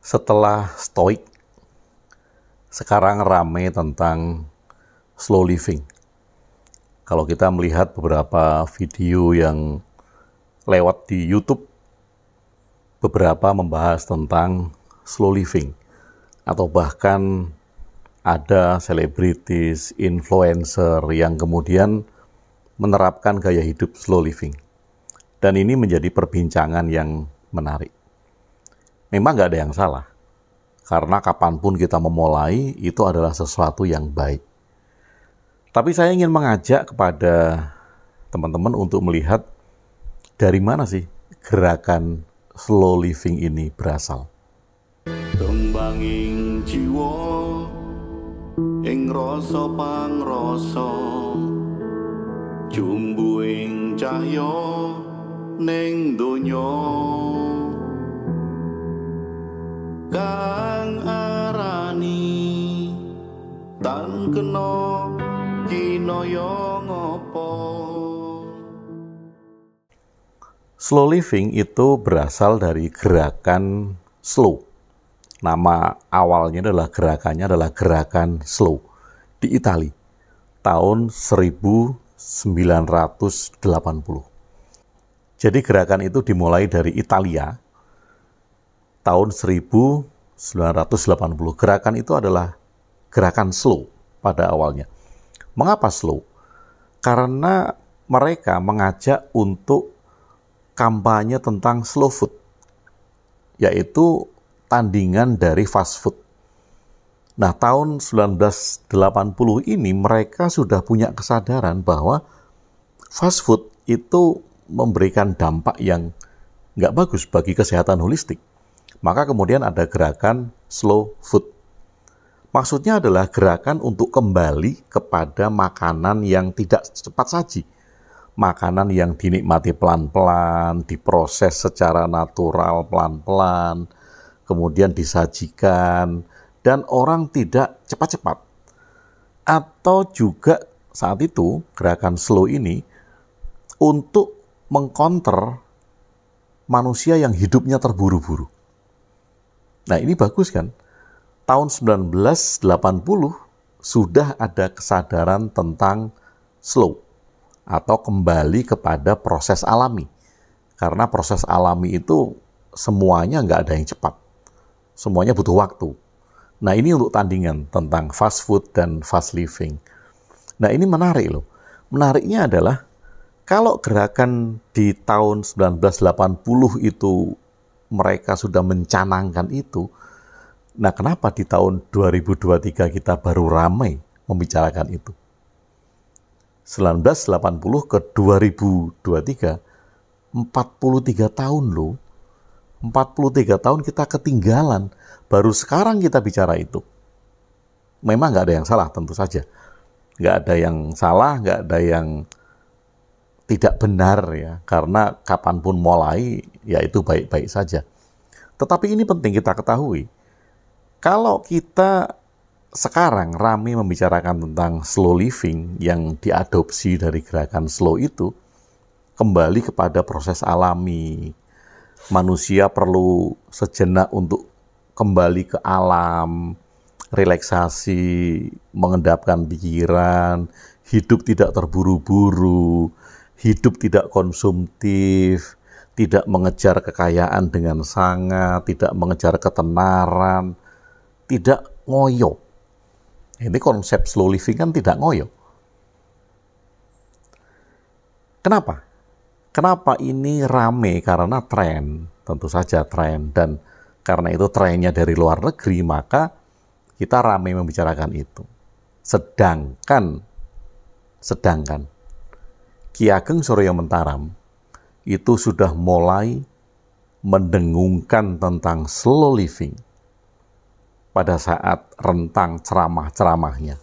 Setelah stoik, sekarang rame tentang slow living. Kalau kita melihat beberapa video yang lewat di YouTube, beberapa membahas tentang slow living. Atau bahkan ada selebritis, influencer yang kemudian menerapkan gaya hidup slow living. Dan ini menjadi perbincangan yang menarik. Memang nggak ada yang salah, karena kapanpun kita memulai, itu adalah sesuatu yang baik. Tapi saya ingin mengajak kepada teman-teman untuk melihat dari mana sih gerakan slow living ini berasal. Tembanging jiwa, ing rasa pangrasa, jumbuing cahya ning donya. Kang arani tan kena kinaya ngopo. Slow living itu berasal dari gerakan slow. Nama awalnya gerakannya adalah gerakan slow di Italia tahun 1980. Jadi gerakan itu dimulai dari Italia tahun 1980. Gerakan itu adalah gerakan slow pada awalnya. Mengapa slow? Karena mereka mengajak untuk kampanye tentang slow food, yaitu tandingan dari fast food. Nah, tahun 1980 ini mereka sudah punya kesadaran bahwa fast food itu memberikan dampak yang nggak bagus bagi kesehatan holistik. Maka kemudian ada gerakan slow food. Maksudnya adalah gerakan untuk kembali kepada makanan yang tidak cepat saji. Makanan yang dinikmati pelan-pelan, diproses secara natural pelan-pelan, kemudian disajikan, dan orang tidak cepat-cepat. Atau juga saat itu gerakan slow ini untuk mengkonter manusia yang hidupnya terburu-buru. Nah, ini bagus kan? Tahun 1980 sudah ada kesadaran tentang slow atau kembali kepada proses alami. Karena proses alami itu semuanya nggak ada yang cepat. Semuanya butuh waktu. Nah, ini untuk tandingan tentang fast food dan fast living. Nah, ini menarik loh. Menariknya adalah kalau gerakan di tahun 1980 itu mereka sudah mencanangkan itu, nah kenapa di tahun 2023 kita baru ramai membicarakan itu? 1980 ke 2023, 43 tahun loh. 43 tahun kita ketinggalan, baru sekarang kita bicara itu. Memang nggak ada yang salah, tentu saja. Nggak ada yang salah, nggak ada yang tidak benar ya, karena kapanpun mulai, ya itu baik-baik saja. Tetapi ini penting kita ketahui, kalau kita sekarang ramai membicarakan tentang slow living yang diadopsi dari gerakan slow itu, kembali kepada proses alami. Manusia perlu sejenak untuk kembali ke alam, relaksasi, mengendapkan pikiran, hidup tidak terburu-buru, hidup tidak konsumtif, tidak mengejar kekayaan dengan sangat, tidak mengejar ketenaran, tidak ngoyo. Ini konsep slow living kan tidak ngoyo. Kenapa? Kenapa ini rame? Karena tren, tentu saja tren. Dan karena itu trennya dari luar negeri, maka kita rame membicarakan itu. Sedangkan Ki Ageng Surya Mentaram itu sudah mulai mendengungkan tentang slow living pada saat rentang ceramah-ceramahnya.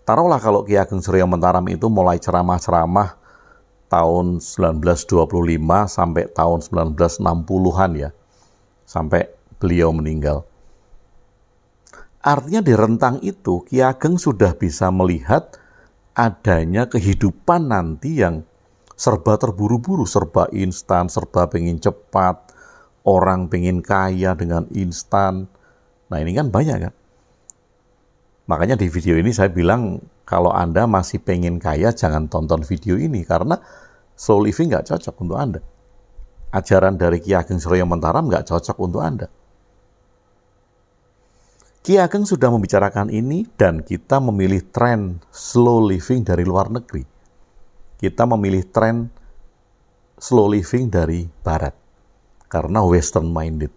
Taruhlah kalau Ki Ageng Surya Mentaram itu mulai ceramah-ceramah tahun 1925 sampai tahun 1960-an ya, sampai beliau meninggal. Artinya di rentang itu Ki Ageng sudah bisa melihat adanya kehidupan nanti yang serba terburu-buru, serba instan, serba pengen cepat, orang pengen kaya dengan instan. Nah ini kan banyak kan. Makanya di video ini saya bilang, kalau Anda masih pengen kaya, jangan tonton video ini, karena slow living nggak cocok untuk Anda. Ajaran dari Ki Ageng Surya Mataram nggak cocok untuk Anda. Ki Ageng sudah membicarakan ini, dan kita memilih tren slow living dari luar negeri. Kita memilih tren slow living dari barat, karena western minded.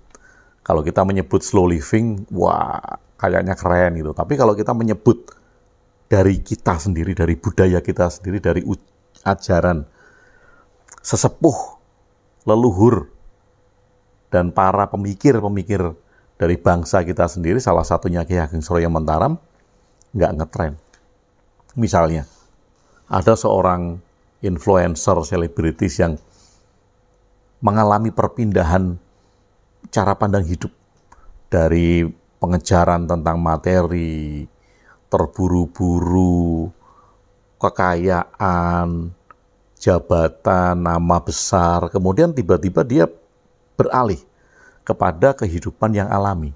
Kalau kita menyebut slow living, wah kayaknya keren gitu. Tapi kalau kita menyebut dari kita sendiri, dari budaya kita sendiri, dari ajaran sesepuh, leluhur, dan para pemikir-pemikir dari bangsa kita sendiri, salah satunya Ki Ageng Surya Mataram, nggak ngetren. Misalnya, ada seorang influencer, selebritis yang mengalami perpindahan cara pandang hidup dari pengejaran tentang materi, terburu-buru, kekayaan, jabatan, nama besar, kemudian tiba-tiba dia beralih kepada kehidupan yang alami,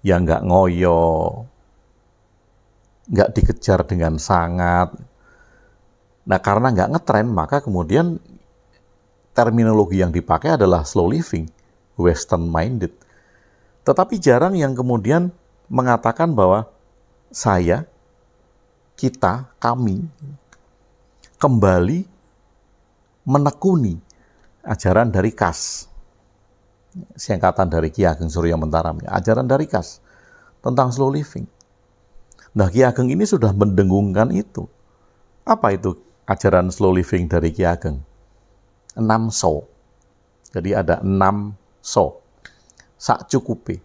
yang nggak ngoyo, nggak dikejar dengan sangat. Nah, karena nggak ngetren, maka kemudian terminologi yang dipakai adalah slow living, western minded. Tetapi jarang yang kemudian mengatakan bahwa saya, kita, kami kembali menekuni ajaran dari KAS. Singkatan dari Ki Ageng Surya Mataram, ajaran dari KAS tentang slow living. Nah, Ki Ageng ini sudah mendengungkan itu. Apa itu ajaran slow living dari Ki Ageng? 6 so. Jadi ada 6 so. Sak cukupi.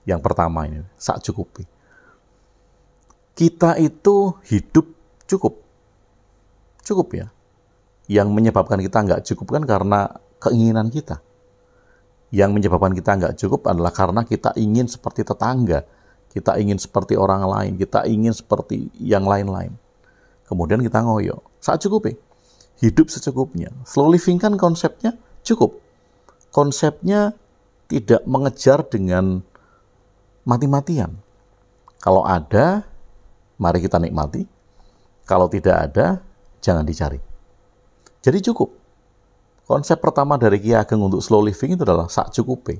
Yang pertama ini, sak cukupi. Kita itu hidup cukup. Cukup ya. Yang menyebabkan kita nggak cukup kan karena keinginan kita. Yang menyebabkan kita nggak cukup adalah karena kita ingin seperti tetangga. Kita ingin seperti orang lain. Kita ingin seperti yang lain-lain. Kemudian kita ngoyo. Sak cukupi. Hidup secukupnya. Slow living kan konsepnya cukup. Konsepnya tidak mengejar dengan mati-matian. Kalau ada, mari kita nikmati. Kalau tidak ada, jangan dicari. Jadi cukup. Konsep pertama dari Ki Ageng untuk slow living itu adalah sak cukupe.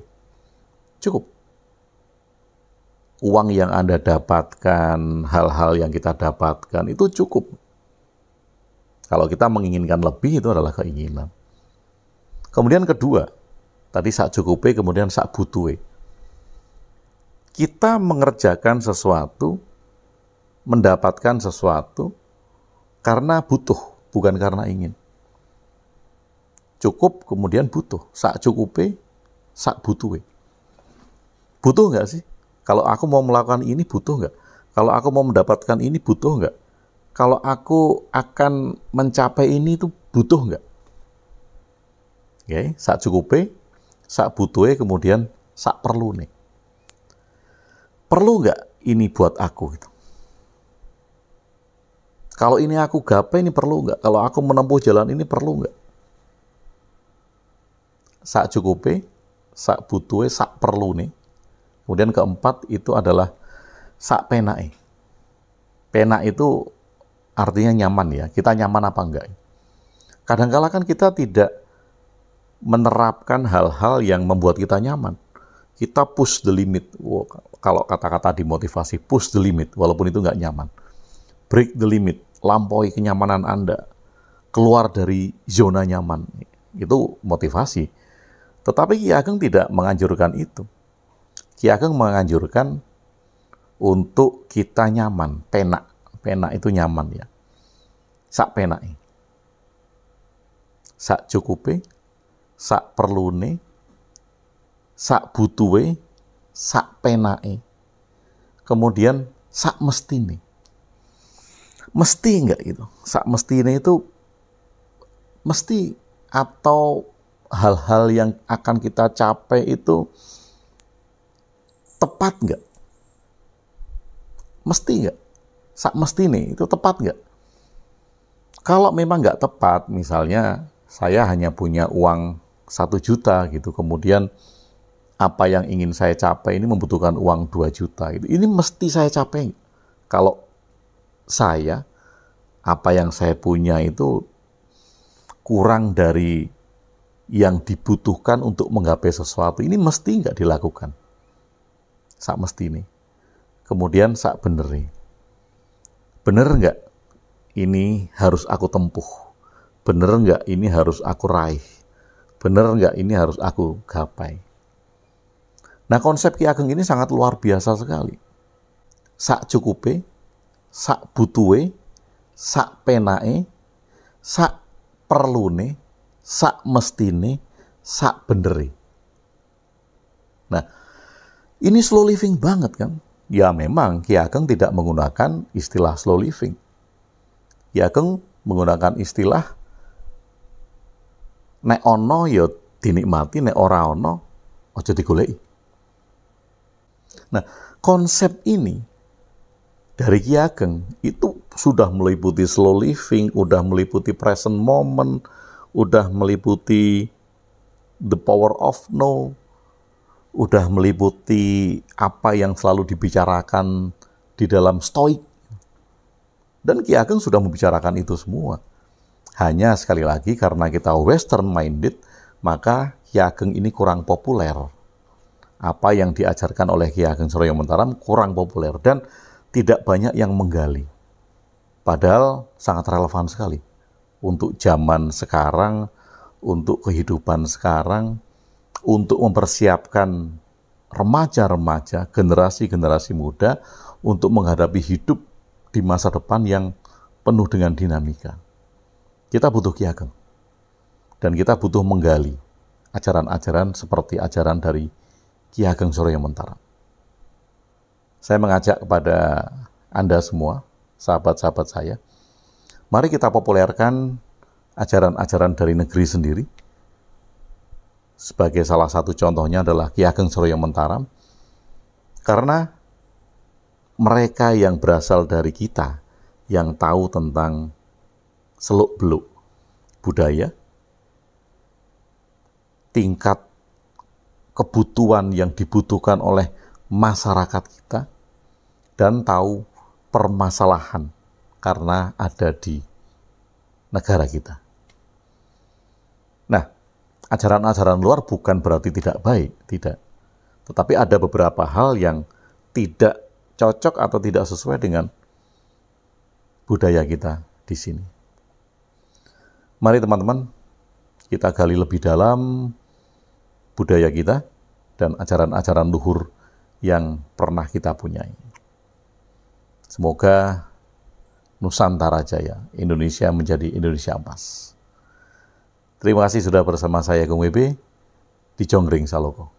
Cukup. Uang yang Anda dapatkan, hal-hal yang kita dapatkan, itu cukup. Kalau kita menginginkan lebih, itu adalah keinginan. Kemudian kedua, tadi sak cukupe, kemudian sak butuhe. Kita mengerjakan sesuatu, mendapatkan sesuatu, karena butuh, bukan karena ingin. Cukup, kemudian butuh. Sak cukupe, sak butuhe. Butuh nggak sih? Kalau aku mau melakukan ini, butuh nggak? Kalau aku mau mendapatkan ini, butuh nggak? Kalau aku akan mencapai ini, itu butuh nggak? Oke, sak cukupe, sak butuhe, kemudian sak perlu nih. Perlu nggak ini buat aku? Gitu. Kalau ini aku gapai, ini perlu nggak? Kalau aku menempuh jalan ini, perlu nggak? Sak cukupe, sak butuhe, sak perlu nih. Kemudian keempat itu adalah sak penae. Penak itu artinya nyaman ya. Kita nyaman apa enggak? Kadang-kala kan kita tidak menerapkan hal-hal yang membuat kita nyaman. Kita push the limit. Wow, kalau kata-kata dimotivasi, push the limit, walaupun itu enggak nyaman. Break the limit, lampaui kenyamanan Anda. Keluar dari zona nyaman. Itu motivasi. Tetapi Ki Ageng tidak menganjurkan itu. Ki Ageng menganjurkan untuk kita nyaman, penak. Penak itu nyaman ya. Sak penake. Sak cukupe, sak perlune, sak butuhe, sak penake. Kemudian sak mestine. Mesti enggak gitu. Sak mestine itu mesti, atau hal-hal yang akan kita capai itu tepat nggak? Mesti nggak? Sak mestine itu tepat nggak? Kalau memang nggak tepat, misalnya saya hanya punya uang 1 juta gitu, kemudian apa yang ingin saya capai ini membutuhkan uang 2 juta. Ini mesti saya capai. Kalau saya, apa yang saya punya itu kurang dari yang dibutuhkan untuk menggapai sesuatu, ini mesti nggak dilakukan. Sak mesti ini. Kemudian sak beneri. Bener nggak ini harus aku tempuh? Bener nggak ini harus aku raih? Bener nggak ini harus aku gapai? Nah, konsep Ki Ageng ini sangat luar biasa sekali. Sak cukupe, sak butuhe, sak penae, sak perlune, sak mestine, sak bendere. Nah, ini slow living banget kan? Ya memang Ki Ageng tidak menggunakan istilah slow living. Ki Ageng menggunakan istilah nek ono ya dinikmati, nek ora ono aja digoleki. Nah, konsep ini dari Ki Ageng itu sudah meliputi slow living, udah meliputi present moment, udah meliputi the power of no, udah meliputi apa yang selalu dibicarakan di dalam stoik. Dan Ki Ageng sudah membicarakan itu semua. Hanya sekali lagi karena kita western minded, maka Ki Ageng ini kurang populer. Apa yang diajarkan oleh Ki Ageng Suryo Mataram kurang populer dan tidak banyak yang menggali. Padahal sangat relevan sekali untuk zaman sekarang, untuk kehidupan sekarang, untuk mempersiapkan remaja-remaja, generasi-generasi muda untuk menghadapi hidup di masa depan yang penuh dengan dinamika. Kita butuh Ki Ageng. Dan kita butuh menggali ajaran-ajaran seperti ajaran dari Ki Ageng Suryo Mataram. Saya mengajak kepada Anda semua, sahabat-sahabat saya, mari kita populerkan ajaran-ajaran dari negeri sendiri. Sebagai salah satu contohnya adalah Ki Ageng Suryo Mataram, karena mereka yang berasal dari kita, yang tahu tentang seluk-beluk budaya, tingkat kebutuhan yang dibutuhkan oleh masyarakat kita, dan tahu permasalahan karena ada di negara kita. Nah, ajaran-ajaran luar bukan berarti tidak baik, tidak. Tetapi ada beberapa hal yang tidak cocok atau tidak sesuai dengan budaya kita di sini. Mari teman-teman, kita gali lebih dalam budaya kita dan ajaran-ajaran luhur yang pernah kita punyai. Semoga Nusantara Jaya, Indonesia menjadi Indonesia emas. Terima kasih sudah bersama saya, Kung WB, di Jonggring Saloko.